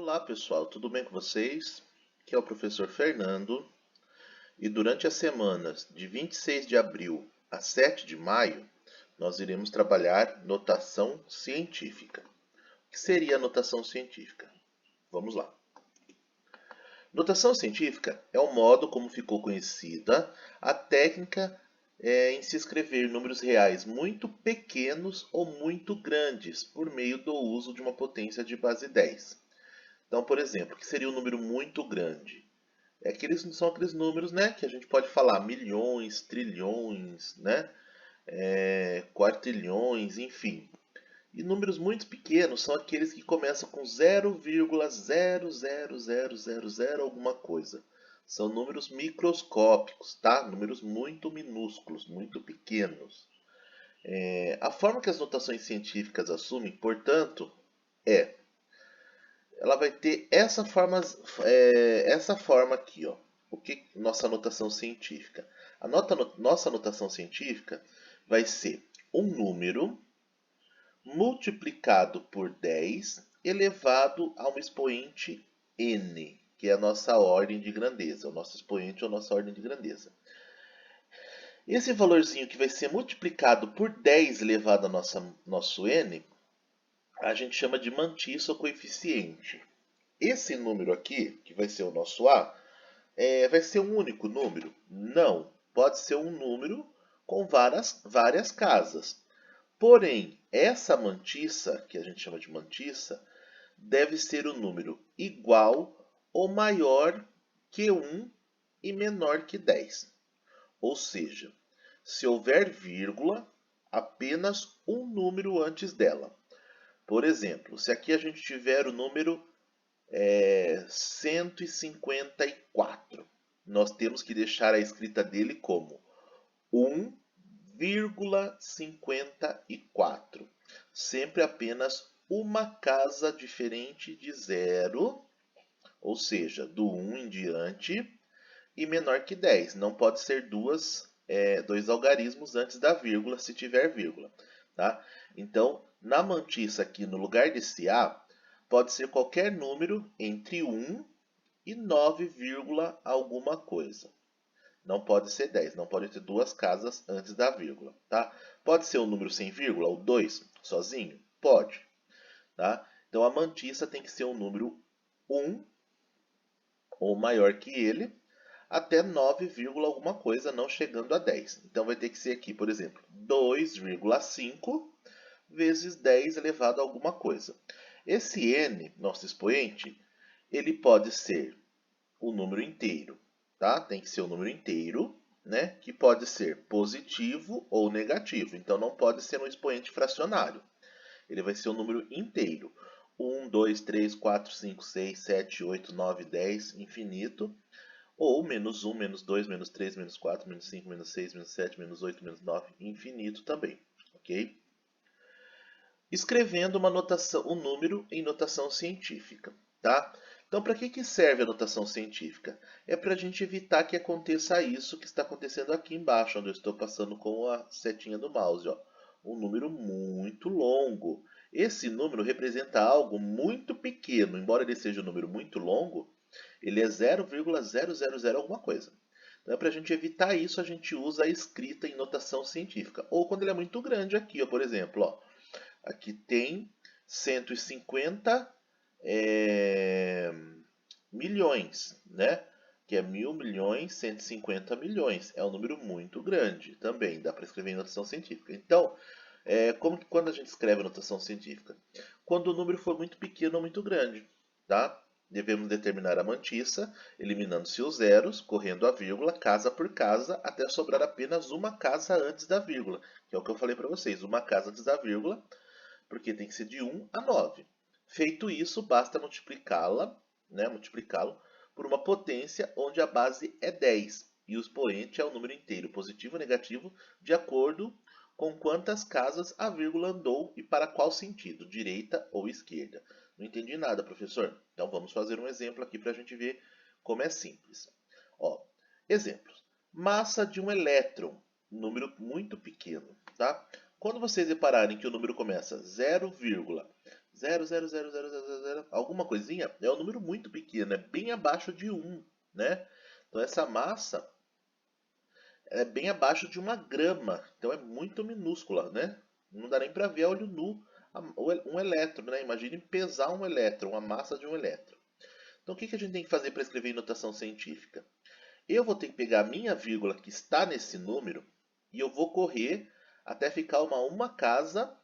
Olá pessoal, tudo bem com vocês? Aqui é o professor Fernando e durante as semanas de 26 de abril a 7 de maio nós iremos trabalhar notação científica. O que seria a notação científica? Vamos lá. Notação científica é o modo como ficou conhecida a técnica em se escrever números reais muito pequenos ou muito grandes por meio do uso de uma potência de base 10. Então, por exemplo, o que seria um número muito grande? São aqueles números, né, que a gente pode falar milhões, trilhões, né, quartilhões, enfim. E números muito pequenos são aqueles que começam com 0,00000 alguma coisa. São números microscópicos, tá? Números muito minúsculos, muito pequenos. A forma que as notações científicas assumem, portanto, ela vai ter essa forma aqui, ó. O que nossa notação científica? Nossa notação científica vai ser um número multiplicado por 10 elevado a um expoente n, que é a nossa ordem de grandeza, o nosso expoente ou nossa ordem de grandeza. Esse valorzinho que vai ser multiplicado por 10 elevado a nosso n, a gente chama de mantissa ou coeficiente. Esse número aqui, que vai ser o nosso A, vai ser um único número? Não. Pode ser um número com várias casas. Porém, essa mantissa, que a gente chama de mantissa, deve ser um número igual ou maior que 1 e menor que 10. Ou seja, se houver vírgula, apenas um número antes dela. Por exemplo, se aqui a gente tiver o número 154, nós temos que deixar a escrita dele como 1,54. Sempre apenas uma casa diferente de zero, ou seja, do 1 em diante, e menor que 10. Não pode ser dois algarismos antes da vírgula, se tiver vírgula. Tá? Então, na mantissa aqui, no lugar desse A, pode ser qualquer número entre 1 e 9, alguma coisa. Não pode ser 10, não pode ter duas casas antes da vírgula. Tá? Pode ser um número sem vírgula, o 2, sozinho? Pode. Tá? Então, a mantissa tem que ser um número 1 ou maior que ele, até 9, alguma coisa, não chegando a 10. Então, vai ter que ser aqui, por exemplo, 2,5 vezes 10 elevado a alguma coisa. Esse n, nosso expoente, ele pode ser o número inteiro, tá? Tem que ser o número inteiro, né? Que pode ser positivo ou negativo. Então, não pode ser um expoente fracionário. Ele vai ser um número inteiro. 1, 2, 3, 4, 5, 6, 7, 8, 9, 10, infinito. Ou menos 1, menos 2, menos 3, menos 4, menos 5, menos 6, menos 7, menos 8, menos 9, infinito também, ok? Escrevendo um número em notação científica, tá? Então, para que serve a notação científica? É para a gente evitar que aconteça isso que está acontecendo aqui embaixo, onde eu estou passando com a setinha do mouse, ó. Um número muito longo. Esse número representa algo muito pequeno, embora ele seja um número muito longo, ele é 0,000 alguma coisa. Então, para a gente evitar isso, a gente usa a escrita em notação científica. Ou quando ele é muito grande aqui, ó, por exemplo, ó, aqui tem 150 milhões, né? Que é 1.000.000.000, 150 milhões. É um número muito grande também, dá para escrever em notação científica. Então, como que quando a gente escreve notação científica? Quando o número for muito pequeno ou muito grande, tá? Devemos determinar a mantissa, eliminando-se os zeros, correndo a vírgula, casa por casa, até sobrar apenas uma casa antes da vírgula, que é o que eu falei para vocês, uma casa antes da vírgula, porque tem que ser de 1 a 9. Feito isso, basta multiplicá-lo por uma potência onde a base é 10 e o expoente é o número inteiro, positivo ou negativo, de acordo com quantas casas a vírgula andou e para qual sentido, direita ou esquerda. Não entendi nada, professor. Então vamos fazer um exemplo aqui para a gente ver como é simples. Ó, exemplos. Massa de um elétron, número muito pequeno, tá? Quando vocês repararem que o número começa 0,00000 0,00000, alguma coisinha, é um número muito pequeno, é bem abaixo de 1, né? Então essa massa é bem abaixo de 1 grama, então é muito minúscula, né? Não dá nem para ver a olho nu um elétron, né? Imagine pesar um elétron, a massa de um elétron. Então o que a gente tem que fazer para escrever em notação científica? Eu vou ter que pegar a minha vírgula que está nesse número e eu vou correr até ficar uma casa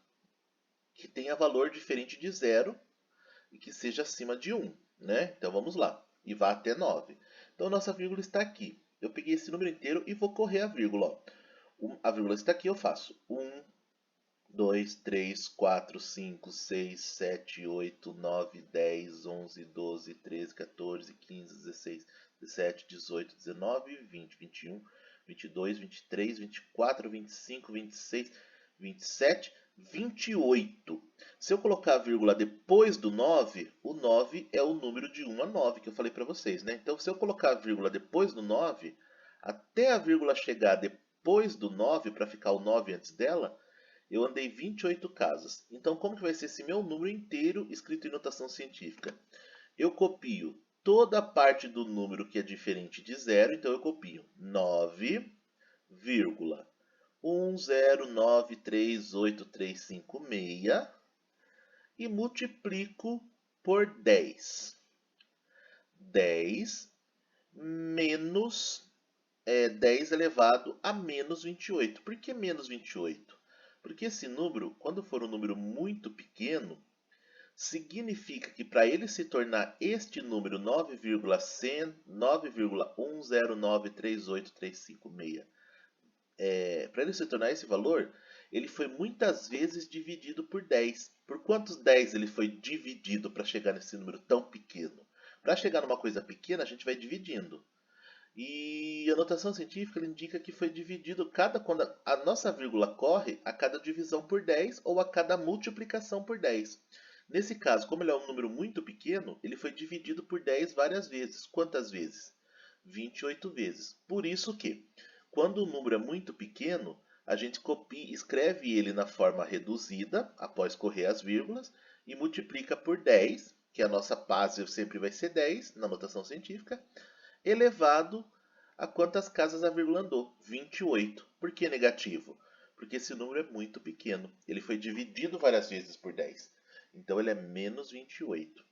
que tenha valor diferente de 0 e que seja acima de 1, né? Então vamos lá, e vá até 9. Então nossa vírgula está aqui. Eu peguei esse número inteiro e vou correr a vírgula. Ó. A vírgula está aqui, eu faço 1, 2, 3, 4, 5, 6, 7, 8, 9, 10, 11, 12, 13, 14, 15, 16, 17, 18, 19, 20, 21, 22, 23, 24, 25, 26, 27, 28. Se eu colocar a vírgula depois do 9, o 9 é o número de 1 a 9 que eu falei para vocês, né? Então, se eu colocar a vírgula depois do 9, até a vírgula chegar depois do 9, para ficar o 9 antes dela, eu andei 28 casas. Então, como que vai ser esse meu número inteiro escrito em notação científica? Eu copio toda a parte do número que é diferente de 0, então eu copio 9,1093836 e multiplico por 10. 10 menos 10 elevado a menos 28. Por que menos 28? Porque esse número, quando for um número muito pequeno, significa que para ele se tornar este número 9,10938356, para ele se tornar esse valor, ele foi muitas vezes dividido por 10. Por quantos 10 ele foi dividido para chegar nesse número tão pequeno? Para chegar numa coisa pequena, a gente vai dividindo. E a notação científica indica que foi dividido quando a nossa vírgula corre a cada divisão por 10 ou a cada multiplicação por 10. Nesse caso, como ele é um número muito pequeno, ele foi dividido por 10 várias vezes. Quantas vezes? 28 vezes. Por isso que, quando o número é muito pequeno, a gente copia, escreve ele na forma reduzida, após correr as vírgulas, e multiplica por 10, que a nossa base sempre vai ser 10 na notação científica, elevado a quantas casas a vírgula andou? 28. Por que negativo? Porque esse número é muito pequeno. Ele foi dividido várias vezes por 10. Então ele é menos 28.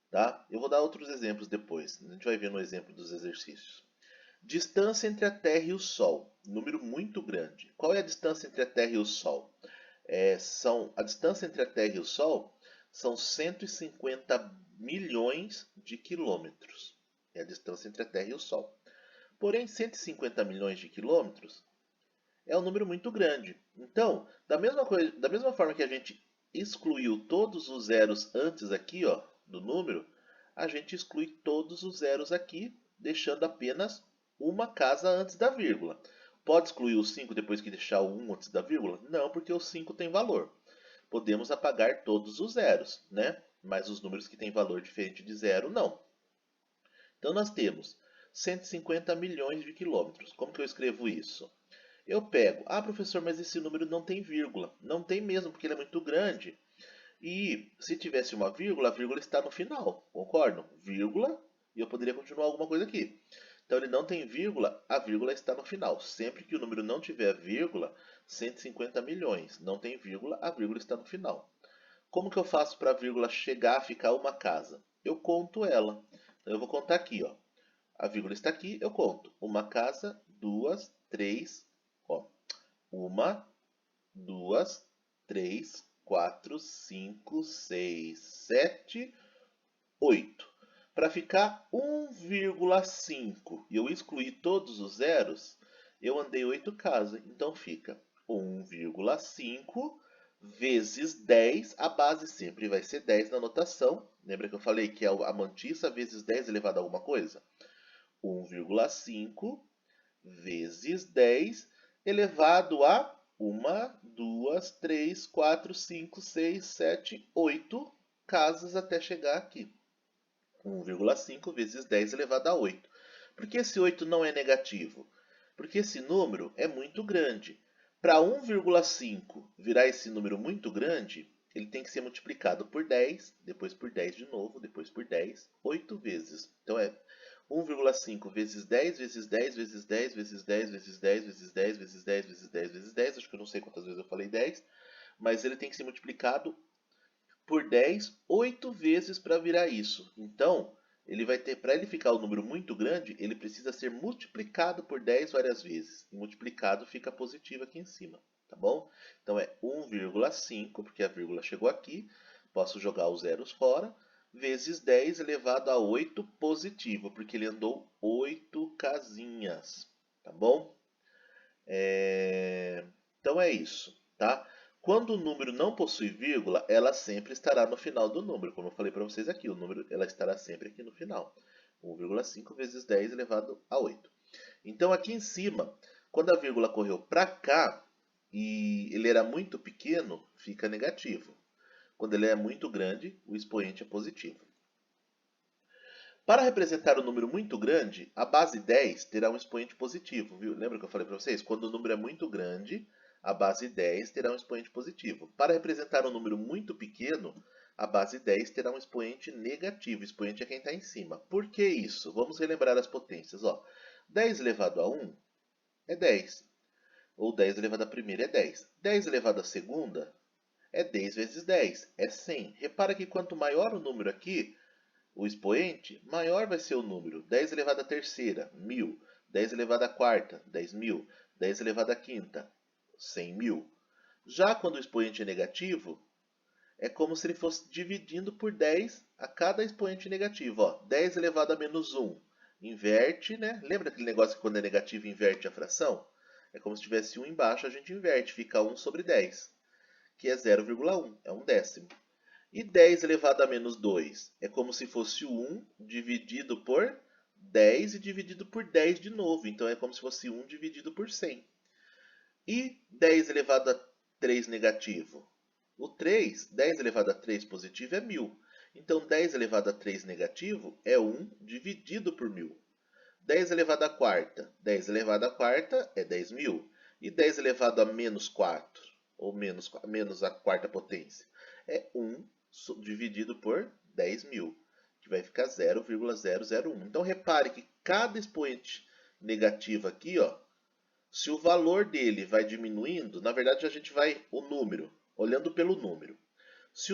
Tá? Eu vou dar outros exemplos depois. A gente vai ver no exemplo dos exercícios. Distância entre a Terra e o Sol. Número muito grande. Qual é a distância entre a Terra e o Sol? A distância entre a Terra e o Sol são 150 milhões de quilômetros. É a distância entre a Terra e o Sol. Porém, 150 milhões de quilômetros é um número muito grande. Então, da mesma forma que a gente excluiu todos os zeros antes aqui, ó, do número, a gente exclui todos os zeros aqui, deixando apenas uma casa antes da vírgula. Pode excluir o 5 depois que deixar o 1 antes da vírgula? Não, porque o 5 tem valor. Podemos apagar todos os zeros, né? Mas os números que têm valor diferente de zero, não. Então, nós temos 150 milhões de quilômetros. Como que eu escrevo isso? Eu pego, professor, mas esse número não tem vírgula. Não tem mesmo, porque ele é muito grande. E se tivesse uma vírgula, a vírgula está no final, concordam? Vírgula, e eu poderia continuar alguma coisa aqui. Então ele não tem vírgula, a vírgula está no final. Sempre que o número não tiver vírgula, 150 milhões. Não tem vírgula, a vírgula está no final. Como que eu faço para a vírgula chegar a ficar uma casa? Eu conto ela. Então eu vou contar aqui, ó. A vírgula está aqui, eu conto. Uma casa, duas, três, ó. Uma, duas, três, 4, 5, 6, 7, 8. Para ficar 1,5 e eu excluir todos os zeros, eu andei 8 casas. Então fica 1,5 vezes 10. A base sempre vai ser 10 na notação. Lembra que eu falei que é a mantissa vezes 10 elevado a alguma coisa? 1,5 vezes 10 elevado a 1, 2, 3, 4, 5, 6, 7, 8 casas até chegar aqui. 1,5 vezes 10 elevado a 8. Por que esse 8 não é negativo? Porque esse número é muito grande. Para 1,5 virar esse número muito grande, ele tem que ser multiplicado por 10, depois por 10 de novo, depois por 10, 8 vezes. Então é 1,5 vezes 10, vezes 10, vezes 10, vezes 10, vezes 10, vezes 10, vezes 10, vezes 10, vezes 10. Acho que eu não sei quantas vezes eu falei 10, mas ele tem que ser multiplicado por 10, 8 vezes para virar isso. Então, ele vai ter, para ele ficar um número muito grande, ele precisa ser multiplicado por 10 várias vezes. E multiplicado fica positivo aqui em cima, tá bom? Então é 1,5, porque a vírgula chegou aqui, posso jogar os zeros fora, vezes 10 elevado a 8 positivo, porque ele andou 8 casinhas, tá bom? Então é isso, tá? Quando o número não possui vírgula, ela sempre estará no final do número. Como eu falei para vocês aqui, o número ela estará sempre aqui no final. 1,5 vezes 10 elevado a 8. Então aqui em cima, quando a vírgula correu para cá e ele era muito pequeno, fica negativo. Quando ele é muito grande, o expoente é positivo. Para representar um número muito grande, a base 10 terá um expoente positivo, viu? Lembra que eu falei para vocês? Quando o número é muito grande, a base 10 terá um expoente positivo. Para representar um número muito pequeno, a base 10 terá um expoente negativo. O expoente é quem está em cima. Por que isso? Vamos relembrar as potências. Ó, 10 elevado a 1 é 10. Ou 10 elevado a primeira é 10. 10 elevado a segunda é 10 vezes 10, é 100. Repara que quanto maior o número aqui, o expoente, maior vai ser o número. 10 elevado à terceira, 1000. 10 elevado à quarta, 10.000. 10 elevado à quinta, 100.000. Já quando o expoente é negativo, é como se ele fosse dividindo por 10 a cada expoente negativo. Ó, 10 elevado a menos 1. Inverte, né? Lembra aquele negócio que quando é negativo inverte a fração? É como se tivesse 1 embaixo, a gente inverte, fica 1 sobre 10, que é 0,1, é um décimo. E 10 elevado a menos 2 é como se fosse 1 dividido por 10 e dividido por 10 de novo. Então é como se fosse 1 dividido por 100. E 10 elevado a 3 negativo? O 3, 10 elevado a 3 positivo é 1000. Então 10 elevado a 3 negativo é 1 dividido por 1000. 10 elevado à quarta? 10 elevado à quarta é 10.000. E 10 elevado a menos 4, ou menos a quarta potência, é 1 dividido por 10.000, que vai ficar 0,001. Então repare que cada expoente negativo aqui, ó, se o valor dele vai diminuindo, na verdade a gente vai o número, olhando pelo número. Se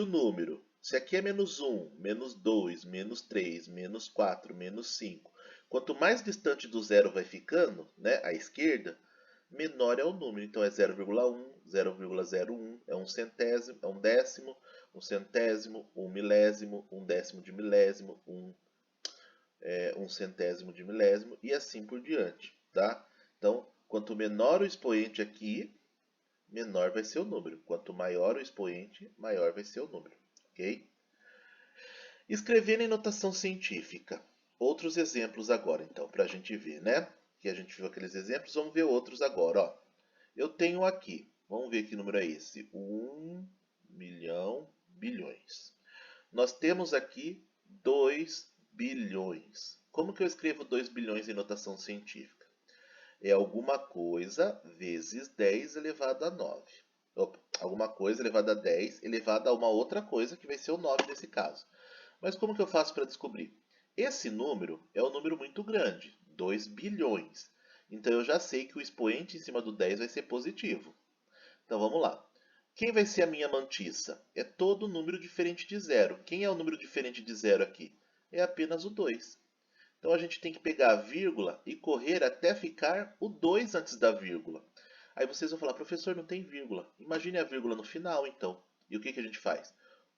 aqui é menos 1, menos 2, menos 3, menos 4, menos 5, quanto mais distante do zero vai ficando, né, à esquerda, menor é o número. Então é 0,1, 0,01, é um centésimo, é um décimo, um centésimo, um milésimo, um décimo de milésimo, um centésimo de milésimo e assim por diante, tá? Então, quanto menor o expoente aqui, menor vai ser o número. Quanto maior o expoente, maior vai ser o número, ok? Escrever em notação científica. Outros exemplos agora, então, para a gente ver, né? Que a gente viu aqueles exemplos, vamos ver outros agora, ó. Eu tenho aqui, vamos ver que número é esse, 1 milhão bilhões. Nós temos aqui 2 bilhões. Como que eu escrevo 2 bilhões em notação científica? É alguma coisa vezes 10 elevado a 9. Opa, alguma coisa elevada a 10 elevada a uma outra coisa, que vai ser o 9 nesse caso. Mas como que eu faço para descobrir? Esse número é um número muito grande, 2 bilhões. Então eu já sei que o expoente em cima do 10 vai ser positivo. Então vamos lá. Quem vai ser a minha mantissa? É todo número diferente de zero. Quem é o número diferente de zero aqui? É apenas o 2. Então a gente tem que pegar a vírgula e correr até ficar o 2 antes da vírgula. Aí vocês vão falar, professor, não tem vírgula. Imagine a vírgula no final, então. E o que a gente faz?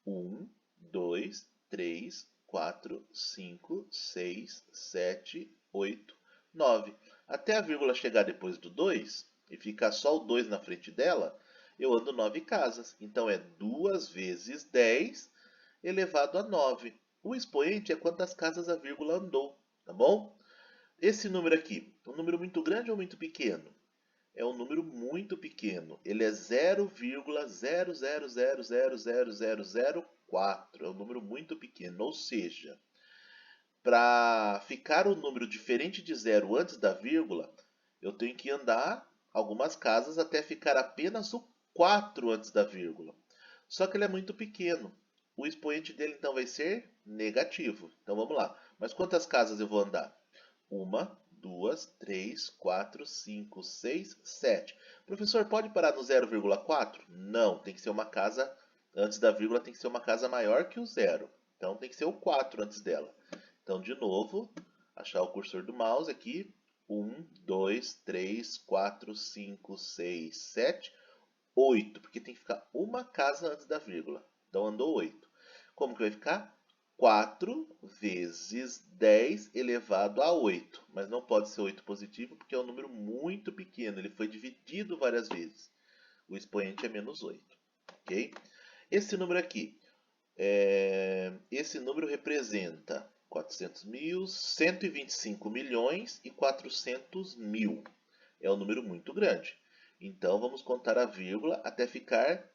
1, 2, 3, 4, 5, 6, 7, 8, 9. Até a vírgula chegar depois do 2 e ficar só o 2 na frente dela, eu ando 9 casas. Então é 2 vezes 10 elevado a 9. O expoente é quantas casas a vírgula andou, tá bom? Esse número aqui, um número muito grande ou muito pequeno? É um número muito pequeno. Ele é 0,0000004. É um número muito pequeno. Ou seja, para ficar um número diferente de zero antes da vírgula, eu tenho que andar algumas casas até ficar apenas o 4 antes da vírgula. só que ele é muito pequeno. O expoente dele então vai ser negativo. Então vamos lá. Mas quantas casas eu vou andar? 1, 2, 3, 4, 5, 6, 7. Professor, pode parar no 0,4? Não, tem que ser uma casa, antes da vírgula tem que ser uma casa maior que o zero. Então tem que ser o 4 antes dela. Então, de novo, achar o cursor do mouse aqui. 1, 2, 3, 4, 5, 6, 7, 8. Porque tem que ficar uma casa antes da vírgula. Então andou 8. Como que vai ficar? 4 vezes 10 elevado a 8. Mas não pode ser 8 positivo porque é um número muito pequeno. Ele foi dividido várias vezes. O expoente é menos 8. Ok? Esse número aqui, esse número representa 400 mil, 125 milhões e 400 mil. É um número muito grande. Então vamos contar a vírgula até ficar...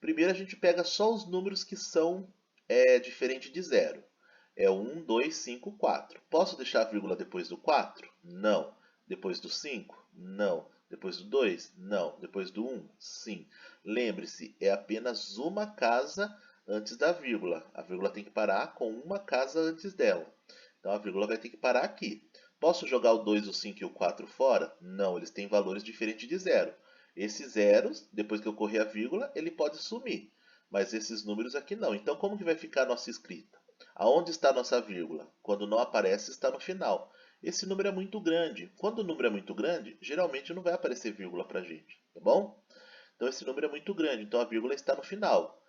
Primeiro a gente pega só os números que são diferentes de zero. É 1, 2, 5, 4. Posso deixar a vírgula depois do 4? Não. Depois do 5? Não. Depois do 2? Não. Depois do 1? Sim. Lembre-se, é apenas uma casa antes da vírgula. A vírgula tem que parar com uma casa antes dela. Então a vírgula vai ter que parar aqui. Posso jogar o 2, o 5 e o 4 fora? Não, eles têm valores diferentes de zero. Esses zeros, depois que eu correr a vírgula, ele pode sumir. Mas esses números aqui não. Então como que vai ficar a nossa escrita? Aonde está a nossa vírgula? Quando não aparece, está no final. Esse número é muito grande. Quando o número é muito grande, geralmente não vai aparecer vírgula para a gente, tá bom? Então esse número é muito grande, então a vírgula está no final.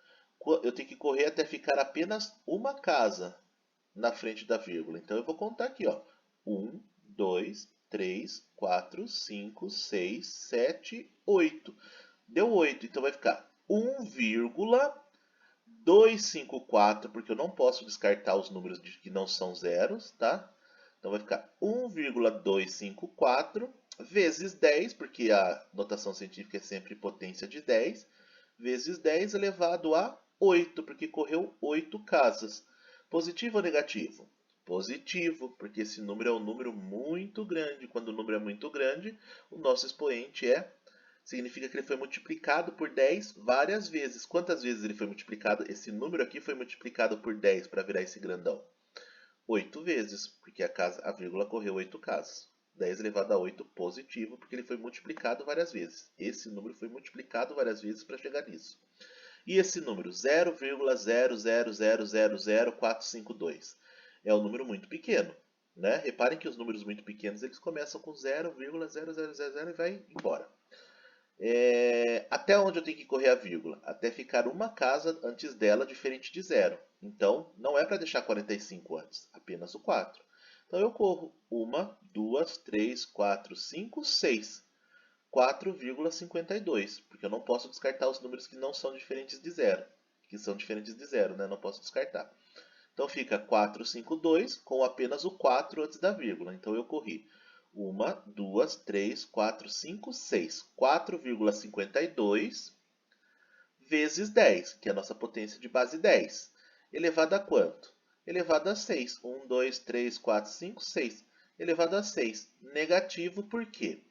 Eu tenho que correr até ficar apenas uma casa na frente da vírgula. Então eu vou contar aqui, ó. 1, 2, 3, 4, 5, 6, 7, 8. Deu 8, então vai ficar 1,254, porque eu não posso descartar os números que não são zeros, tá? Então vai ficar 1,254 vezes 10, porque a notação científica é sempre potência de 10, vezes 10 elevado a 8, porque correu 8 casas. Positivo ou negativo? Positivo, porque esse número é um número muito grande. Quando o número é muito grande, o nosso expoente significa que ele foi multiplicado por 10 várias vezes. Quantas vezes ele foi multiplicado? Esse número aqui foi multiplicado por 10 para virar esse grandão. 8 vezes, porque a vírgula correu 8 casas. 10 elevado a 8 positivo, porque ele foi multiplicado várias vezes. Esse número foi multiplicado várias vezes para chegar nisso. E esse número 0,0000452 é um número muito pequeno, né? Reparem que os números muito pequenos eles começam com 0,0000 e vai embora. Até onde eu tenho que correr a vírgula? Até ficar uma casa antes dela diferente de 0. Então, não é para deixar 45 antes, apenas o 4. Então, eu corro 1, 2, 3, 4, 5, 6. 4,52, porque eu não posso descartar os números que não são diferentes de 0. Que são diferentes de 0, né? Não posso descartar. Então, fica 452 com apenas o 4 antes da vírgula. Então, eu corri 1, 2, 3, 4, 5, 6. 4,52 vezes 10, que é a nossa potência de base 10. Elevado a quanto? Elevado a 6. 1, 2, 3, 4, 5, 6. Elevado a 6. Negativo por quê?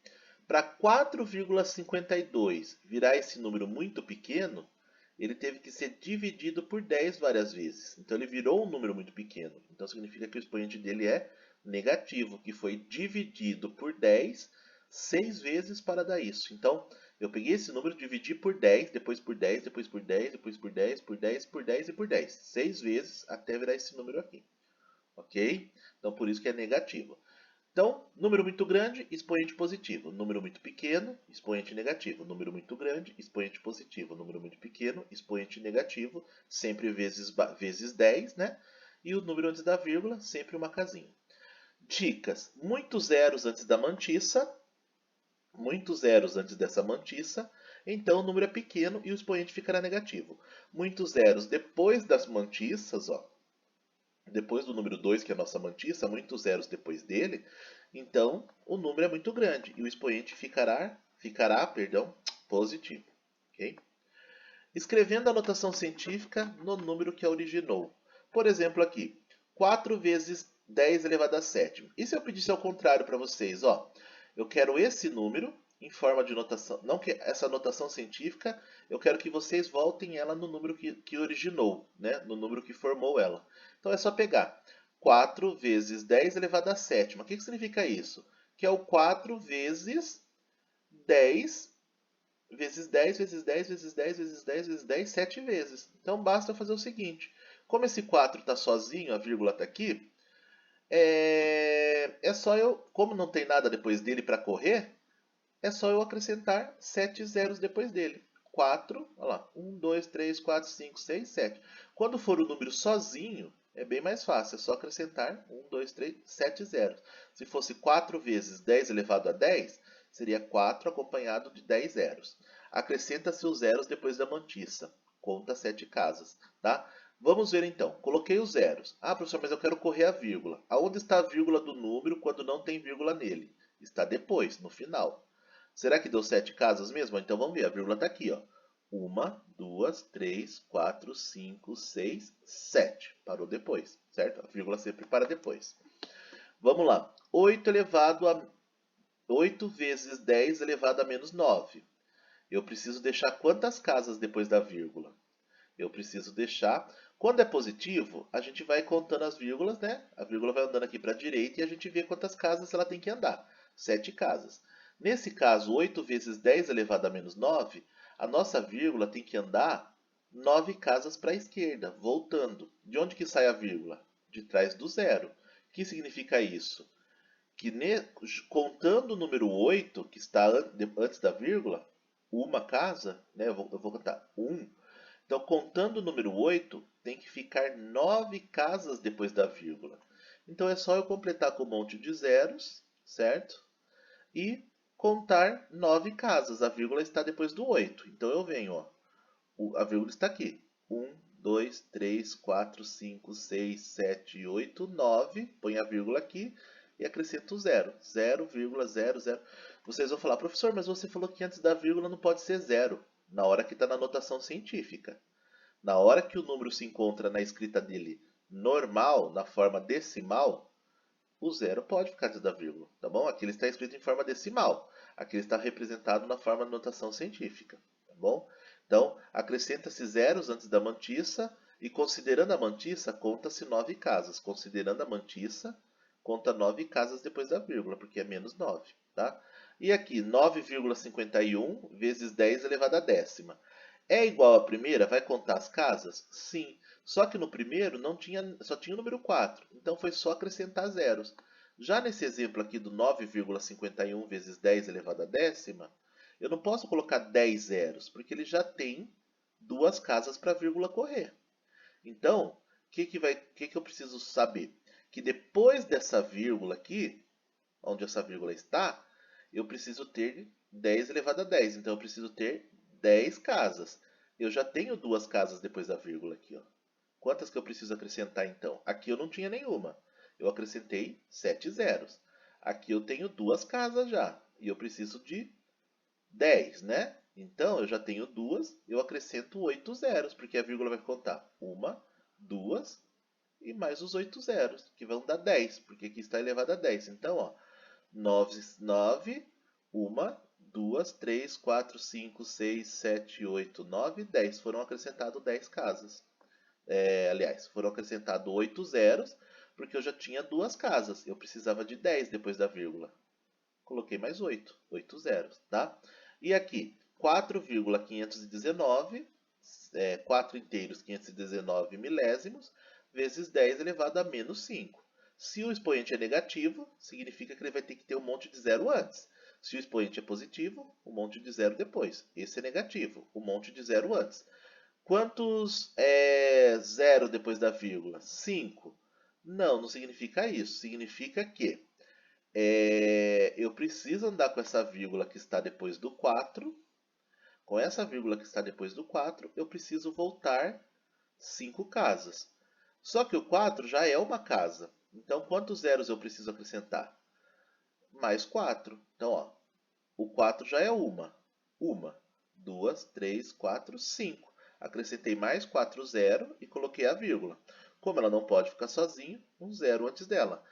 Para 4,52 virar esse número muito pequeno, ele teve que ser dividido por 10 várias vezes. Então ele virou um número muito pequeno. Então significa que o expoente dele é negativo, que foi dividido por 10 6 vezes para dar isso. Então eu peguei esse número, dividi por 10, depois por 10, depois por 10, depois por 10, por 10, por 10 e por 10. 6 vezes até virar esse número aqui. Ok? Então por isso que é negativo. Então, número muito grande, expoente positivo. Número muito pequeno, expoente negativo. Número muito grande, expoente positivo. Número muito pequeno, expoente negativo. Sempre vezes 10, né? E o número antes da vírgula, sempre uma casinha. Dicas. Muitos zeros antes da mantiça. Muitos zeros antes dessa mantiça. Então, o número é pequeno e o expoente ficará negativo. Muitos zeros depois das mantiças, ó. Depois do número 2, que é a nossa mantiça, muitos zeros depois dele, então o número é muito grande e o expoente ficará positivo. Okay? Escrevendo a notação científica no número que a originou. Por exemplo, aqui, 4 vezes 10 elevado a 7. E se eu pedisse ao contrário para vocês? Ó, eu quero esse número em forma de notação. Não que essa notação científica, eu quero que vocês voltem ela no número que originou, né? No número que formou ela. Então é só pegar 4 vezes 10 elevado à sétima. O que significa isso? Que é o 4 vezes 10 vezes 10 vezes 10 vezes 10 vezes 10 vezes 10, 7 vezes. Então basta eu fazer o seguinte: como esse 4 está sozinho, a vírgula está aqui, é só eu, como não tem nada depois dele para correr, é só eu acrescentar 7 zeros depois dele. 4, olha lá, 1, 2, 3, 4, 5, 6, 7. Quando for o número sozinho, é bem mais fácil, é só acrescentar 1, 2, 3, 7 zeros. Se fosse 4 vezes 10 elevado a 10, seria 4 acompanhado de 10 zeros. Acrescenta-se os zeros depois da mantiça. Conta 7 casas, tá? Vamos ver então. Coloquei os zeros. Ah, professor, mas eu quero correr a vírgula. Aonde está a vírgula do número quando não tem vírgula nele? Está depois, no final. Será que deu 7 casas mesmo? Então vamos ver, a vírgula está aqui, ó. 1, 2, 3, 4, 5, 6, 7. Parou depois, certo? A vírgula sempre para depois. Vamos lá. 8 vezes 10 elevado a menos 9. Eu preciso deixar quantas casas depois da vírgula? Eu preciso deixar... Quando é positivo, a gente vai contando as vírgulas, né? A vírgula vai andando aqui para a direita e a gente vê quantas casas ela tem que andar. 7 casas. Nesse caso, 8 vezes 10 elevado a menos 9, a nossa vírgula tem que andar 9 casas para a esquerda, voltando. De onde que sai a vírgula? De trás do zero. O que significa isso? Que contando o número 8, que está antes da vírgula, uma casa, né? Eu vou contar 1. Então, contando o número 8, tem que ficar 9 casas depois da vírgula. Então, é só eu completar com um monte de zeros, certo? E contar 9 casas. A vírgula está depois do 8. Então, eu venho, ó, a vírgula está aqui. 1, 2, 3, 4, 5, 6, 7, 8, 9. Põe a vírgula aqui e acrescento o zero. 0,00. Vocês vão falar, professor, mas você falou que antes da vírgula não pode ser zero. Na hora que está na notação científica. Na hora que o número se encontra na escrita dele normal, na forma decimal, o zero pode ficar antes da vírgula, tá bom? Aqui ele está escrito em forma decimal. Aqui ele está representado na forma de notação científica, tá bom? Então, acrescenta-se zeros antes da mantiça e considerando a mantiça, conta-se 9 casas. Considerando a mantiça, conta 9 casas depois da vírgula, porque é menos 9, tá? E aqui, 9,51 vezes 10 elevado à décima. É igual à primeira? Vai contar as casas? Sim. Só que no primeiro só tinha o número 4. Então foi só acrescentar zeros. Já nesse exemplo aqui do 9,51 vezes 10 elevado à décima, eu não posso colocar 10 zeros, porque ele já tem duas casas para a vírgula correr. Então, o que eu preciso saber? Que depois dessa vírgula aqui, onde essa vírgula está, eu preciso ter 10 elevado a 10. Então, eu preciso ter 10 casas. Eu já tenho duas casas depois da vírgula aqui, ó. Quantas que eu preciso acrescentar, então? Aqui eu não tinha nenhuma. Eu acrescentei 7 zeros. Aqui eu tenho duas casas já. E eu preciso de 10, né? Então, eu já tenho duas. Eu acrescento 8 zeros, porque a vírgula vai contar 1, 2 e mais os 8 zeros, que vão dar 10, porque aqui está elevado a 10. Então, ó, 9, 1, 2, 3, 4, 5, 6, 7, 8, 9, 10. Foram acrescentados 10 casas. Aliás, foram acrescentados 8 zeros, porque eu já tinha duas casas. Eu precisava de 10 depois da vírgula. Coloquei mais 8 zeros, tá? E aqui, 4,519, 4 inteiros 519 milésimos, vezes 10 elevado a menos 5. Se o expoente é negativo, significa que ele vai ter que ter um monte de zero antes. Se o expoente é positivo, um monte de zero depois. Esse é negativo, um monte de zero antes. Quantos zero depois da vírgula? 5. Não, não significa isso. Significa que eu preciso andar com essa vírgula que está depois do 4. Com essa vírgula que está depois do 4, eu preciso voltar 5 casas. Só que o 4 já é uma casa. Então, quantos zeros eu preciso acrescentar? Mais 4. Então, ó, o 4 já é uma. 1, 2, 3, 4, 5. Acrescentei mais 4 zeros e coloquei a vírgula. Como ela não pode ficar sozinha, um zero antes dela.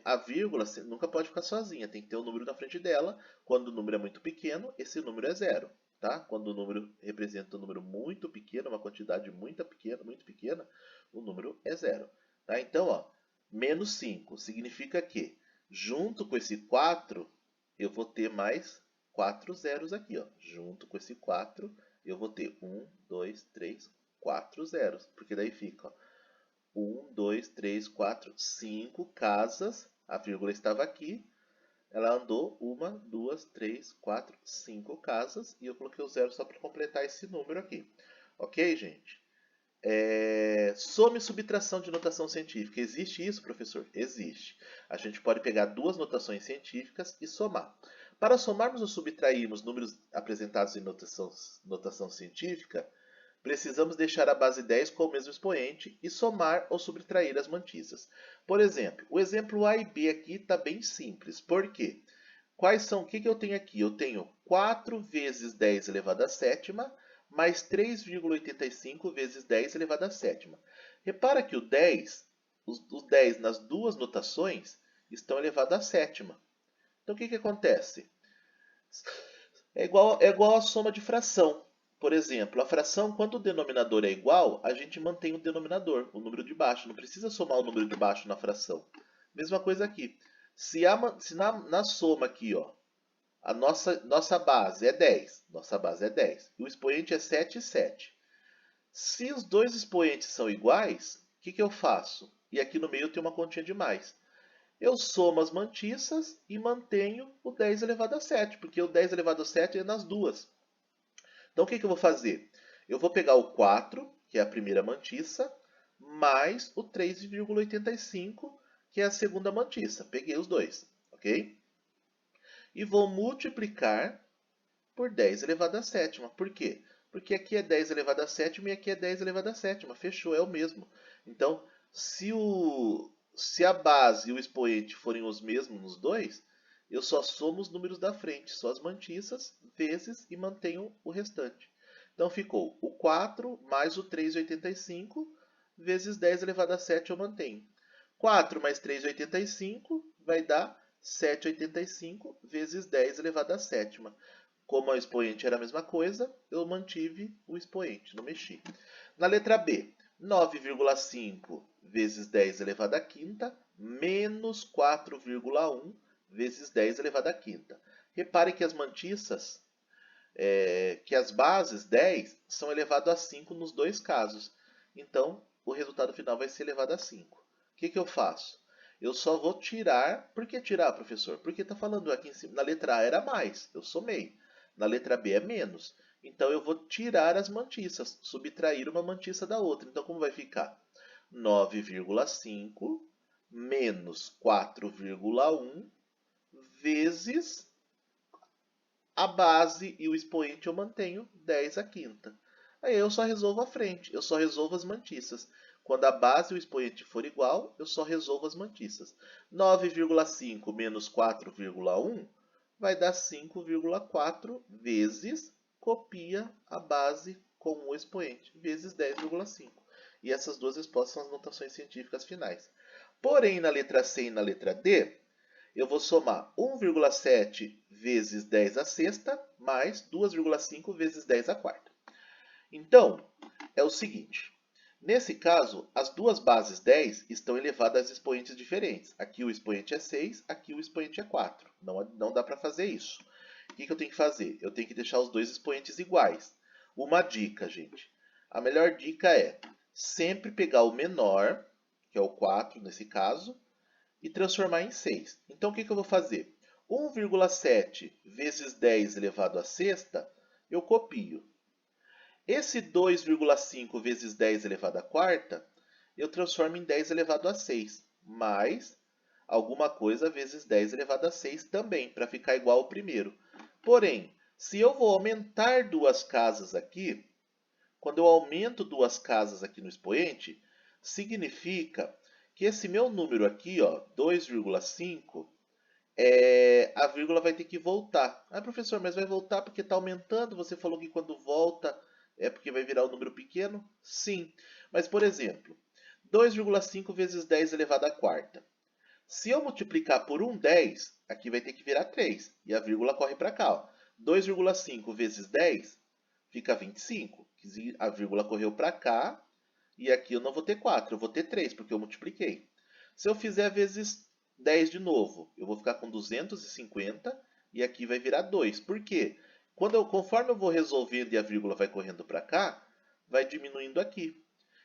A vírgula nunca pode ficar sozinha, tem que ter um número na frente dela. Quando o número é muito pequeno, esse número é zero. Tá? Quando o número representa um número muito pequeno, uma quantidade muito pequena, o número é zero. Tá? Então, ó, menos 5 significa que, junto com esse 4, eu vou ter mais 4 zeros aqui. Ó. Junto com esse 4, eu vou ter 1, 2, 3, 4 zeros. Porque daí fica, ó, 1, 2, 3, 4, 5 casas. A vírgula estava aqui. Ela andou 1, 2, 3, 4, 5 casas. E eu coloquei o zero só para completar esse número aqui. Ok, gente? Soma e subtração de notação científica. Existe isso, professor? Existe. A gente pode pegar duas notações científicas e somar. Para somarmos ou subtrairmos números apresentados em notação científica, precisamos deixar a base 10 com o mesmo expoente e somar ou subtrair as mantiças. Por exemplo, o exemplo A e B aqui está bem simples. Por quê? Quais são? O que eu tenho aqui? Eu tenho 4 vezes 10 elevado à sétima mais 3,85 vezes 10 elevado à sétima. Repara que o 10, os 10 nas duas notações estão elevados à sétima. Então o que acontece? É igual a soma de fração. Por exemplo, a fração, quando o denominador é igual, a gente mantém o denominador, o número de baixo. Não precisa somar o número de baixo na fração. Mesma coisa aqui. Se na soma aqui, ó, a nossa base é 10. Nossa base é 10. E o expoente é 7 e 7. Se os dois expoentes são iguais, o que eu faço? E aqui no meio tem uma continha de mais. Eu somo as mantiças e mantenho o 10 elevado a 7, porque o 10 elevado a 7 é nas duas. Então o que eu vou fazer? Eu vou pegar o 4, que é a primeira mantiça, mais o 3,85, que é a segunda mantiça. Peguei os dois, ok? E vou multiplicar por 10 elevado a sétima. Por quê? Porque aqui é 10 elevado a sétima e aqui é 10 elevado a sétima. Fechou, é o mesmo. Então, se a base e o expoente forem os mesmos nos dois, eu só somo os números da frente, só as mantiças, vezes e mantenho o restante. Então ficou o 4 mais o 3,85 vezes 10 elevado a 7 eu mantenho. 4 mais 3,85 vai dar 7,85 vezes 10 elevado a sétima. Como o expoente era a mesma coisa, eu mantive o expoente, não mexi. Na letra B, 9,5 vezes 10 elevado à quinta, menos 4,1 vezes 10 elevado à quinta. Repare que as mantiças, que as bases 10 são elevado a 5 nos dois casos. Então, o resultado final vai ser elevado a 5. O que eu faço? Eu só vou tirar. Por que tirar, professor? Porque está falando aqui em cima. Na letra A era mais, eu somei. Na letra B é menos. Então eu vou tirar as mantiças, subtrair uma mantiça da outra. Então como vai ficar? 9,5 menos 4,1 vezes a base e o expoente eu mantenho 10 à quinta. Aí eu só resolvo a frente, eu só resolvo as mantiças. Quando a base e o expoente for igual, eu só resolvo as mantiças. 9,5 menos 4,1 vai dar 5,4 vezes, copia a base com o expoente, vezes 10,5. E essas duas respostas são as notações científicas finais. Porém, na letra C e na letra D, eu vou somar 1,7 vezes 10 à sexta, mais 2,5 vezes 10 à quarta. Então, é o seguinte. Nesse caso, as duas bases 10 estão elevadas a expoentes diferentes. Aqui o expoente é 6, aqui o expoente é 4. Não dá para fazer isso. O que eu tenho que fazer? Eu tenho que deixar os dois expoentes iguais. Uma dica, gente. A melhor dica é sempre pegar o menor, que é o 4 nesse caso, e transformar em 6. Então o que eu vou fazer? 1,7 vezes 10 elevado à sexta, eu copio. Esse 2,5 vezes 10 elevado à quarta, eu transformo em 10 elevado a 6, mais alguma coisa vezes 10 elevado a 6 também, para ficar igual ao primeiro. Porém, se eu vou aumentar duas casas aqui, quando eu aumento duas casas aqui no expoente, significa que esse meu número aqui, 2,5, a vírgula vai ter que voltar. Ah, professor, mas vai voltar porque está aumentando? Você falou que quando volta é porque vai virar um número pequeno? Sim. Mas, por exemplo, 2,5 vezes 10 elevado à quarta. Se eu multiplicar por 10, aqui vai ter que virar 3. E a vírgula corre para cá. Ó. 2,5 vezes 10 fica 25. A vírgula correu para cá. E aqui eu não vou ter 4, eu vou ter 3, porque eu multipliquei. Se eu fizer vezes 10 de novo, eu vou ficar com 250 e aqui vai virar 2. Por quê? Conforme eu vou resolvendo e a vírgula vai correndo para cá, vai diminuindo aqui.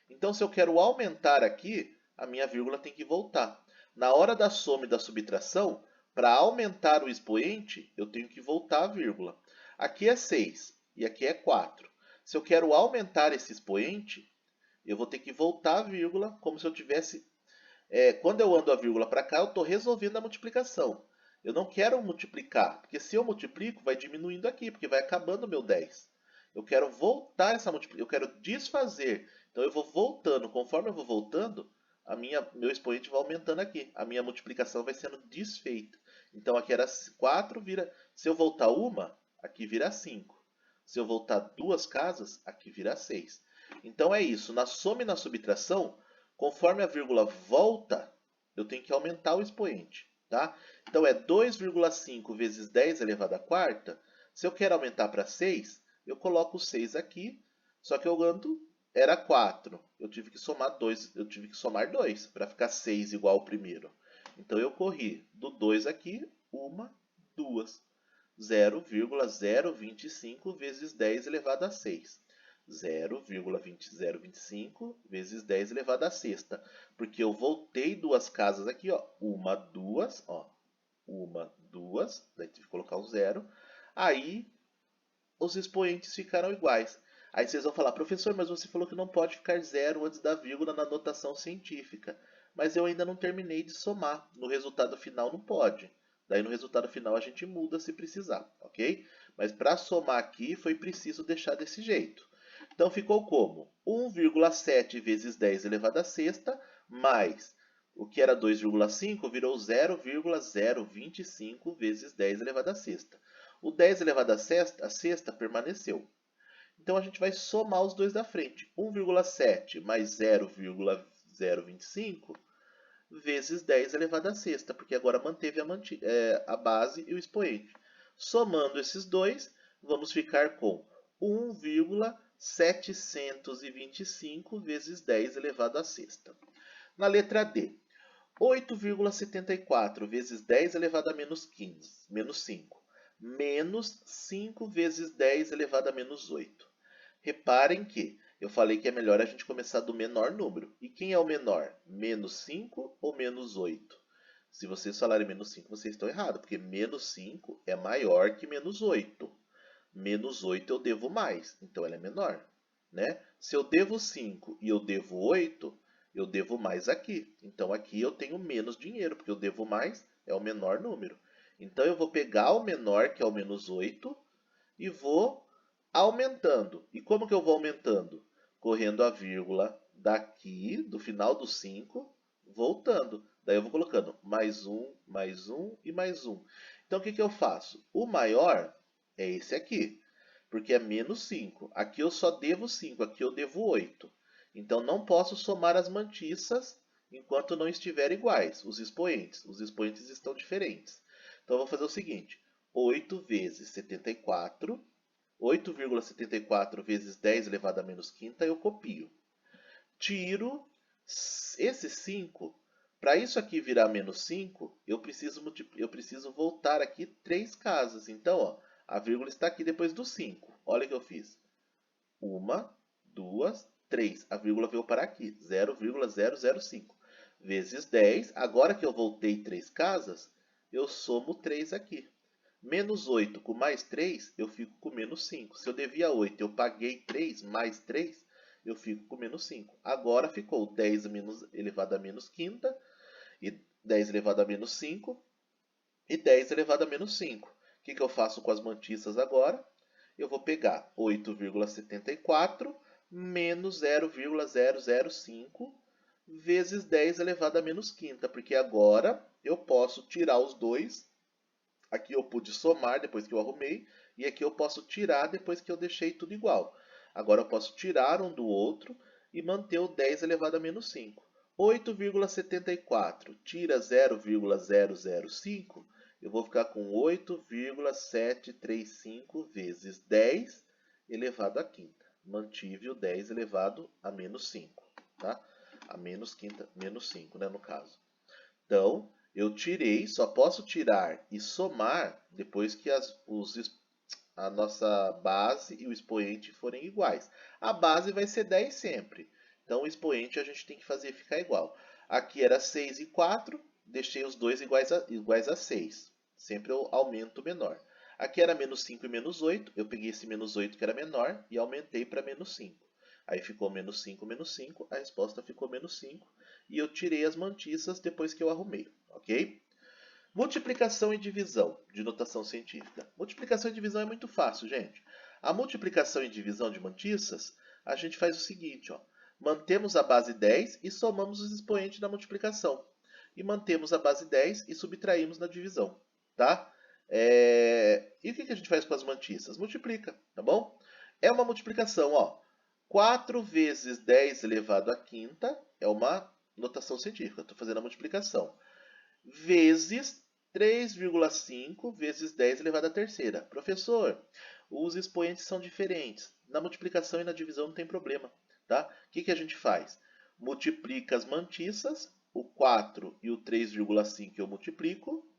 Então, se eu quero aumentar aqui, a minha vírgula tem que voltar. Na hora da soma e da subtração, para aumentar o expoente, eu tenho que voltar a vírgula. Aqui é 6 e aqui é 4. Se eu quero aumentar esse expoente, eu vou ter que voltar a vírgula, como se eu tivesse... quando eu ando a vírgula para cá, eu estou resolvendo a multiplicação. Eu não quero multiplicar, porque se eu multiplico, vai diminuindo aqui, porque vai acabando o meu 10. Eu quero voltar essa multiplicação, eu quero desfazer. Então eu vou voltando, conforme eu vou voltando, meu expoente vai aumentando aqui. A minha multiplicação vai sendo desfeita. Então aqui era 4, se eu voltar uma, aqui vira 5. Se eu voltar 2 casas, aqui vira 6. Então é isso, na soma e na subtração, conforme a vírgula volta, eu tenho que aumentar o expoente. Tá? Então é 2,5 vezes 10 elevado à quarta. Se eu quero aumentar para 6, eu coloco o 6 aqui, só que eu ando, era 4. Eu tive que somar 2 para ficar 6 igual ao primeiro. Então eu corri do 2 aqui, 1, 2. 0,025 vezes 10 elevado a 6. 0,025 vezes 10 elevado a sexta. Porque eu voltei 2 casas aqui, ó. 1, 2, ó. 1, 2. Daí tive que colocar um 0. Aí os expoentes ficaram iguais. Aí vocês vão falar, professor, mas você falou que não pode ficar 0 antes da vírgula na notação científica. Mas eu ainda não terminei de somar. No resultado final não pode. Daí no resultado final a gente muda se precisar, ok? Mas para somar aqui foi preciso deixar desse jeito. Então ficou como? 1,7 vezes 10 elevado a sexta, mais o que era 2,5 virou 0,025 vezes 10 elevado a sexta. O 10 elevado a sexta permaneceu. Então a gente vai somar os dois da frente. 1,7 mais 0,025 vezes 10 elevado a sexta, porque agora manteve a base e o expoente. Somando esses dois, vamos ficar com 1,725 vezes 10 elevado a sexta. Na letra D, 8,74 vezes 10 elevado a menos 15, menos 5. Menos 5 vezes 10 elevado a menos 8. Reparem que eu falei que é melhor a gente começar do menor número. E quem é o menor? Menos 5 ou menos 8? Se vocês falarem menos 5, vocês estão errados, porque menos 5 é maior que menos 8. Menos 8 eu devo mais, então ela é menor. Né? Se eu devo 5 e eu devo 8, eu devo mais aqui. Então aqui eu tenho menos dinheiro, porque eu devo mais, é o menor número. Então eu vou pegar o menor, que é o menos 8, e vou aumentando. E como que eu vou aumentando? Correndo a vírgula daqui, do final do 5, voltando. Daí eu vou colocando mais um e mais um. Então o que eu faço? O maior é esse aqui, porque é menos 5. Aqui eu só devo 5, aqui eu devo 8. Então não posso somar as mantiças enquanto não estiverem iguais, os expoentes. Os expoentes estão diferentes. Então eu vou fazer o seguinte, 8 vezes 74... 8,74 vezes 10 elevado a menos quinta, eu copio. Tiro esse 5. Para isso aqui virar menos 5, eu preciso voltar aqui 3 casas. Então, ó, a vírgula está aqui depois do 5. Olha o que eu fiz. 1, 2, 3. A vírgula veio para aqui. 0,005. Vezes 10. Agora que eu voltei 3 casas, eu somo 3 aqui. Menos 8 com mais 3, eu fico com menos 5. Se eu devia 8, eu paguei 3, mais 3, eu fico com menos 5. Agora ficou 10 elevado a menos quinta, e 10 elevado a menos 5, e 10 elevado a menos 5. O que eu faço com as mantiças agora? Eu vou pegar 8,74 menos 0,005 vezes 10 elevado a menos quinta, porque agora eu posso tirar os dois. Aqui eu pude somar depois que eu arrumei, e aqui eu posso tirar depois que eu deixei tudo igual. Agora eu posso tirar um do outro e manter o 10 elevado a menos 5. 8,74 tira 0,005, eu vou ficar com 8,735 vezes 10 elevado à quinta. Mantive o 10 elevado a menos 5, tá? A menos quinta, menos 5, né, no caso. Então, eu tirei, só posso tirar e somar depois que a nossa base e o expoente forem iguais. A base vai ser 10 sempre. Então, o expoente a gente tem que fazer ficar igual. Aqui era 6 e 4, deixei os dois iguais a 6. Sempre eu aumento o menor. Aqui era menos 5 e menos 8. Eu peguei esse menos 8 que era menor e aumentei para menos 5. Aí ficou menos 5, menos 5. A resposta ficou menos 5. E eu tirei as mantiças depois que eu arrumei. Ok? Multiplicação e divisão de notação científica. Multiplicação e divisão é muito fácil, gente. A multiplicação e divisão de mantiças, a gente faz o seguinte, ó. Mantemos a base 10 e somamos os expoentes na multiplicação. E mantemos a base 10 e subtraímos na divisão, tá? E o que a gente faz com as mantiças? Multiplica, tá bom? É uma multiplicação, ó. 4 vezes 10 elevado à quinta é uma notação científica. Estou fazendo a multiplicação. Vezes 3,5 vezes 10 elevado à terceira. Professor, os expoentes são diferentes. Na multiplicação e na divisão não tem problema. Tá? O que a gente faz? Multiplica as mantiças, o 4 e o 3,5 eu multiplico,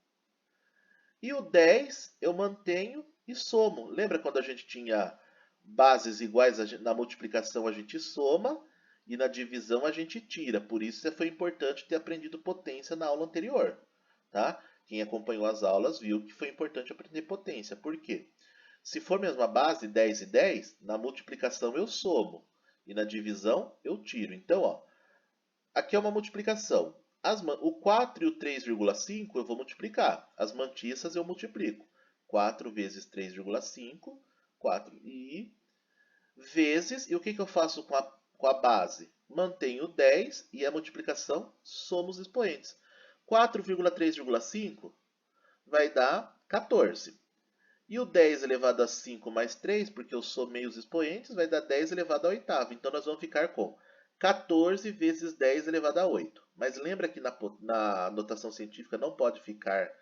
e o 10 eu mantenho e somo. Lembra quando a gente tinha bases iguais, na multiplicação a gente soma, e na divisão a gente tira. Por isso foi importante ter aprendido potência na aula anterior. Tá? Quem acompanhou as aulas viu que foi importante aprender potência. Por quê? Se for mesma base, 10 e 10, na multiplicação eu somo. E na divisão eu tiro. Então, ó, aqui é uma multiplicação. O 4 e o 3,5 eu vou multiplicar. As mantiças eu multiplico. 4 vezes 3,5, 4 e vezes. E o que eu faço com a base? Mantenho 10 e a multiplicação soma os expoentes. 4,3,5 vai dar 14. E o 10 elevado a 5 mais 3, porque eu somei os expoentes, vai dar 10 elevado a oitavo. Então, nós vamos ficar com 14 vezes 10 elevado a 8. Mas lembra que na notação científica não pode ficar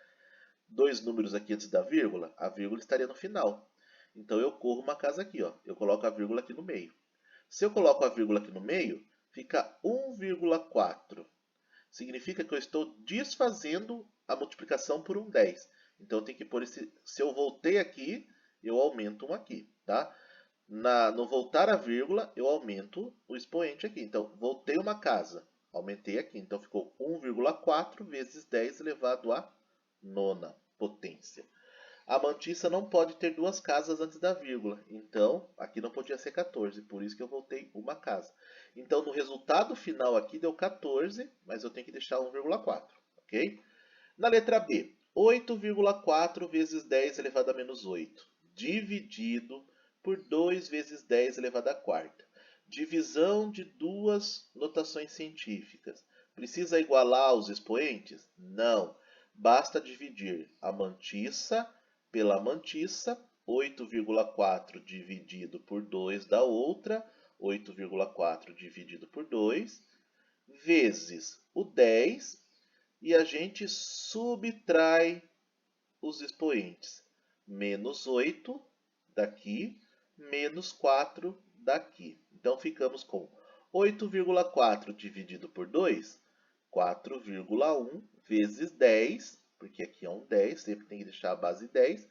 dois números aqui antes da vírgula? A vírgula estaria no final. Então, eu corro uma casa aqui, ó. Eu coloco a vírgula aqui no meio. Se eu coloco a vírgula aqui no meio, fica 1,4. Significa que eu estou desfazendo a multiplicação por um 10. Então eu tenho que pôr esse. Se eu voltei aqui, eu aumento um aqui, tá? No voltar a vírgula, eu aumento o expoente aqui. Então, voltei uma casa, aumentei aqui. Então ficou 1,4 vezes 10 elevado à nona potência. A mantiça não pode ter duas casas antes da vírgula. Então, aqui não podia ser 14, por isso que eu voltei uma casa. Então, no resultado final aqui deu 14, mas eu tenho que deixar 1,4, ok? Na letra B, 8,4 vezes 10 elevado a menos 8, dividido por 2 vezes 10 elevado à quarta. Divisão de duas notações científicas. Precisa igualar os expoentes? Não. Basta dividir a mantiça pela mantiça, 8,4 dividido por 2 da outra, 8,4 dividido por 2, vezes o 10, e a gente subtrai os expoentes. Menos 8 daqui, menos 4 daqui. Então, ficamos com 8,4 dividido por 2, 4,1 vezes 10, porque aqui é um 10, sempre tem que deixar a base 10,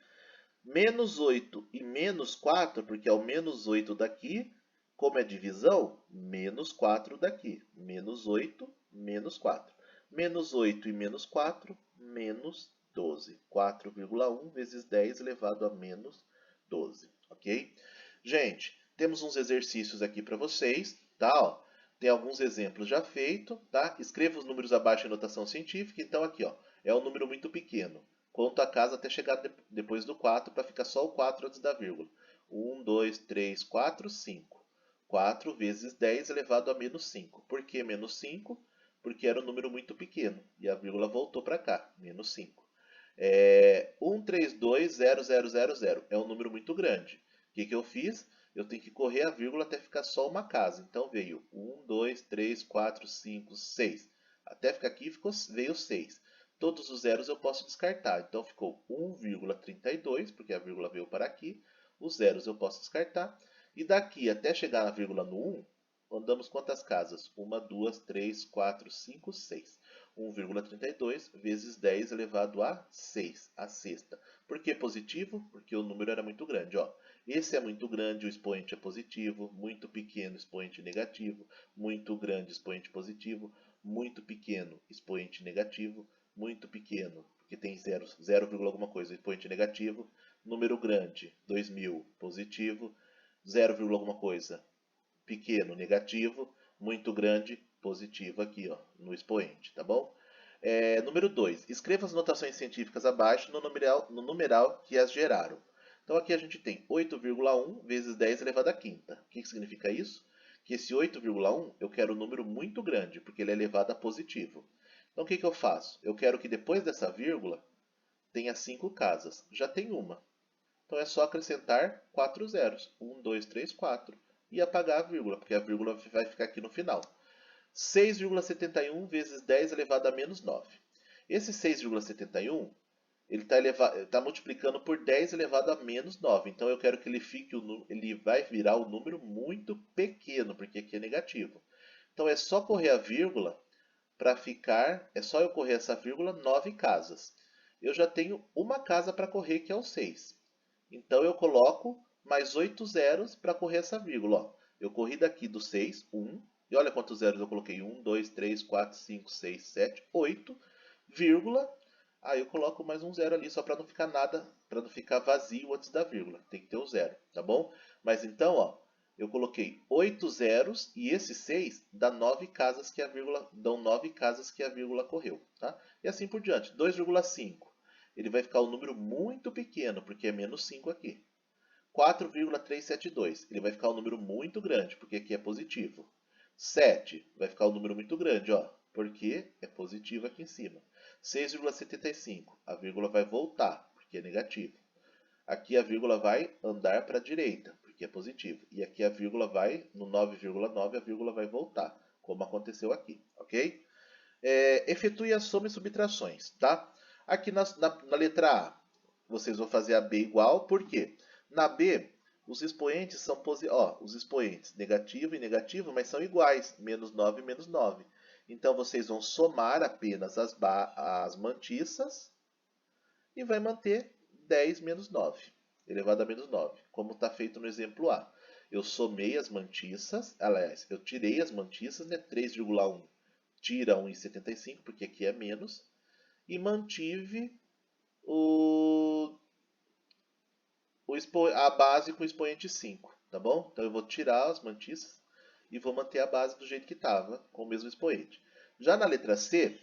menos 8 e menos 4, porque é o menos 8 daqui, como é divisão, menos 4 daqui, menos 8, menos 4. Menos 8 e menos 4, menos 12. 4,1 vezes 10 elevado a menos 12, ok? Gente, temos uns exercícios aqui para vocês, tá? Ó, tem alguns exemplos já feitos, tá? Escreva os números abaixo em notação científica. Então, aqui, ó, é um número muito pequeno. Conta a casa até chegar depois do 4 para ficar só o 4 antes da vírgula. 1, 2, 3, 4, 5. 4 vezes 10 elevado a menos 5. Por que menos 5? Porque era um número muito pequeno. E a vírgula voltou para cá, menos 5. 1320000 é um número muito grande. O que eu fiz? eu tenho que correr a vírgula até ficar só uma casa. Então veio 1, 2, 3, 4, 5, 6. Até ficar aqui veio 6. Todos os zeros eu posso descartar. Então ficou 1,32, porque a vírgula veio para aqui. Os zeros eu posso descartar. E daqui até chegar na vírgula no 1, andamos quantas casas? 1, 2, 3, 4, 5, 6. 1,32 vezes 10 elevado a 6, a sexta. Por que positivo? Porque o número era muito grande. Ó. Esse é muito grande, o expoente é positivo. Muito pequeno, expoente negativo. Muito grande, expoente positivo. Muito pequeno, expoente negativo. Muito pequeno, porque tem 0, alguma coisa, expoente negativo. Número grande, 2000, positivo. 0, alguma coisa, pequeno, negativo. Muito grande, positivo aqui, ó, no expoente, tá bom? Número 2. Escreva as notações científicas abaixo no numeral que as geraram. Então aqui a gente tem 8,1 vezes 10 elevado à quinta. O que significa isso? Que esse 8,1 eu quero um número muito grande, porque ele é elevado a positivo. Então o que eu faço? Eu quero que depois dessa vírgula tenha 5 casas. Já tem uma. Então é só acrescentar 4 zeros. 1, 2, 3, 4. E apagar a vírgula, porque a vírgula vai ficar aqui no final. 6,71 vezes 10 elevado a menos 9. Esse 6,71 ele está multiplicando por 10 elevado a menos 9. Então eu quero que ele vai virar um número muito pequeno, porque aqui é negativo. Então é só correr a vírgula para ficar, é só eu correr essa vírgula 9 casas. Eu já tenho uma casa para correr, que é o 6. Então eu coloco mais 8 zeros para correr essa vírgula. Ó. Eu corri daqui do 6, 1. E olha quantos zeros eu coloquei. 1, 2, 3, 4, 5, 6, 7, 8, vírgula. Aí eu coloco mais um zero ali só para não ficar nada, para não ficar vazio antes da vírgula. Tem que ter o zero, tá bom? Mas então, ó, eu coloquei 8 zeros e esse 6 dá 9 casas que a vírgula, dão 9 casas que a vírgula correu, tá? E assim por diante. 2,5. Ele vai ficar um número muito pequeno, porque é menos 5 aqui. 4,372. Ele vai ficar um número muito grande, porque aqui é positivo. 7 vai ficar um número muito grande, ó, porque é positivo aqui em cima. 6,75. A vírgula vai voltar, porque é negativo. Aqui a vírgula vai andar para a direita, porque é positivo. E aqui a vírgula vai, no 9,9, a vírgula vai voltar, como aconteceu aqui, ok? Efetue a soma e subtrações, tá? Aqui na letra A, vocês vão fazer a B igual, por quê? Na B, os expoentes são os expoentes negativo e negativo, mas são iguais, menos 9 e menos 9. Então vocês vão somar apenas as mantiças e vai manter 10 menos 9, elevado a menos 9, como está feito no exemplo A. Eu somei as mantiças, aliás, eu tirei as mantiças, né? 3,1 tira 1,75, porque aqui é menos, e mantive a base com o expoente 5, tá bom? Então eu vou tirar as mantiças e vou manter a base do jeito que estava, com o mesmo expoente. Já na letra C,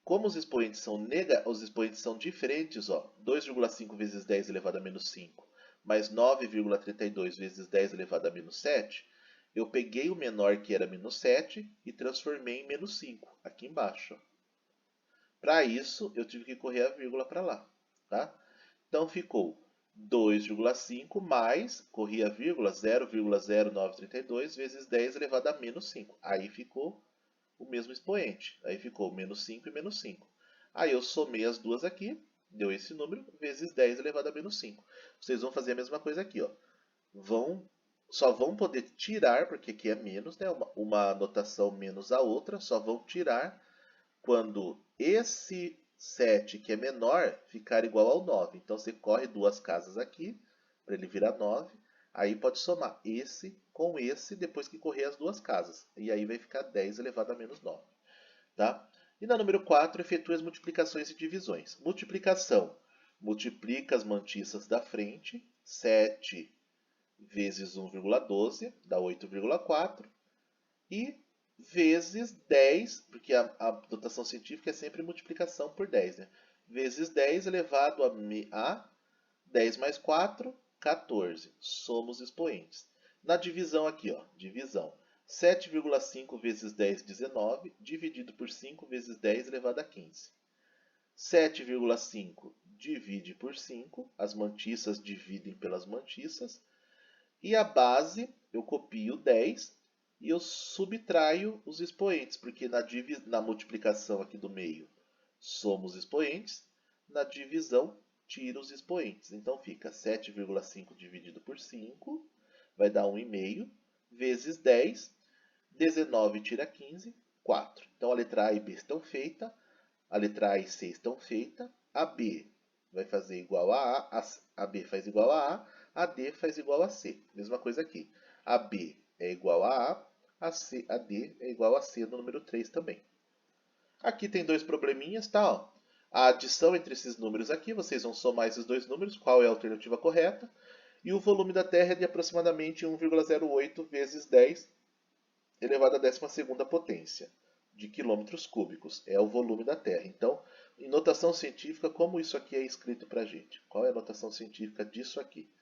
como os expoentes são diferentes, ó, 2,5 vezes 10 elevado a menos 5, mais 9,32 vezes 10 elevado a menos 7, eu peguei o menor, que era menos 7, e transformei em menos 5, aqui embaixo. Para isso, eu tive que correr a vírgula para lá. Tá? Então ficou 2,5 mais, corri a vírgula, 0,0932 vezes 10 elevado a menos 5. Aí ficou o mesmo expoente. Aí ficou menos 5 e menos 5. Aí eu somei as duas aqui, deu esse número, vezes 10 elevado a menos 5. Vocês vão fazer a mesma coisa aqui. Ó. Só vão poder tirar, porque aqui é menos, né? Uma notação menos a outra, só vão tirar quando esse 7, que é menor, ficar igual ao 9. Então você corre duas casas aqui, para ele virar 9. Aí pode somar esse com esse depois que correr as duas casas. E aí vai ficar 10 elevado a menos 9. Tá? E na número 4, efetue as multiplicações e divisões. Multiplicação. Multiplica as mantiças da frente. 7 vezes 1,12 dá 8,4. E vezes 10, porque a notação científica é sempre multiplicação por 10, né? Vezes 10 elevado a 10 mais 4, 14. Somos expoentes. Na divisão aqui, ó, divisão. 7,5 vezes 10, 19, dividido por 5 vezes 10 elevado a 15. 7,5 divide por 5, as mantiças dividem pelas mantiças. E a base, eu copio 10 e eu subtraio os expoentes, porque na multiplicação aqui do meio somos expoentes, na divisão tiro os expoentes. Então fica 7,5 dividido por 5, vai dar 1,5, vezes 10, 19 tira 15, 4. Então a letra A e B estão feitas, a letra A e C estão feitas, a B vai fazer igual a B faz igual a D faz igual a C. Mesma coisa aqui. A B é igual a C, a D é igual a C no número 3 também. Aqui tem dois probleminhas, tá? Ó. A adição entre esses números aqui, vocês vão somar esses dois números, qual é a alternativa correta. E o volume da Terra é de aproximadamente 1,08 vezes 10 elevado à 12ª potência de quilômetros cúbicos. É o volume da Terra. Então, em notação científica, como isso aqui é escrito para a gente? Qual é a notação científica disso aqui?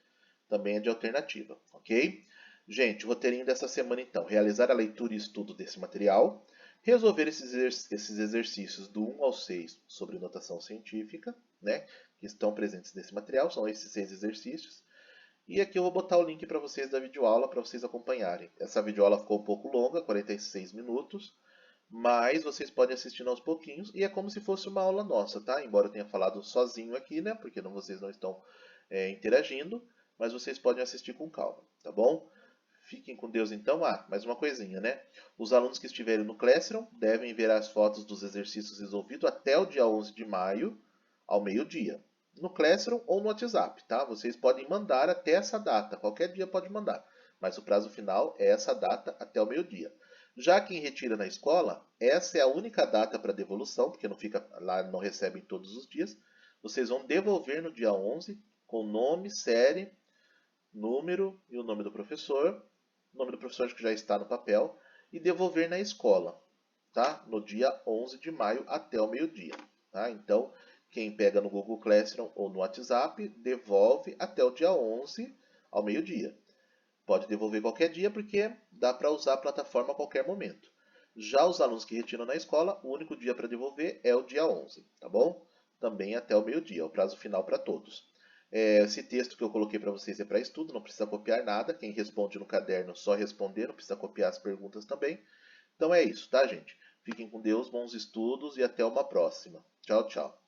Também é de alternativa, ok? Gente, o roteirinho dessa semana então, realizar a leitura e estudo desse material, resolver esses exercícios do 1 ao 6 sobre notação científica, né, que estão presentes nesse material, são esses 6 exercícios. E aqui eu vou botar o link para vocês da videoaula para vocês acompanharem. Essa videoaula ficou um pouco longa, 46 minutos, mas vocês podem assistir aos pouquinhos e é como se fosse uma aula nossa, tá? Embora eu tenha falado sozinho aqui, né, porque vocês não estão interagindo, mas vocês podem assistir com calma, tá bom? Fiquem com Deus então. Mais uma coisinha, né? Os alunos que estiverem no Classroom devem ver as fotos dos exercícios resolvidos até o dia 11 de maio, ao meio-dia. No Classroom ou no WhatsApp, tá? Vocês podem mandar até essa data, qualquer dia pode mandar. Mas o prazo final é essa data até o meio-dia. Já quem retira na escola, essa é a única data para devolução, porque não fica lá, não recebem todos os dias. Vocês vão devolver no dia 11 com nome, série, número e o nome do professor acho que já está no papel, e devolver na escola, tá? No dia 11 de maio até o meio-dia, tá? Então, quem pega no Google Classroom ou no WhatsApp, devolve até o dia 11 ao meio-dia. Pode devolver qualquer dia porque dá para usar a plataforma a qualquer momento. Já os alunos que retiram na escola, o único dia para devolver é o dia 11, tá bom? Também até o meio-dia, é o prazo final para todos. Esse texto que eu coloquei para vocês é para estudo, não precisa copiar nada. Quem responde no caderno, só responder, não precisa copiar as perguntas também. Então é isso, tá, gente? Fiquem com Deus, bons estudos e até uma próxima. Tchau, tchau.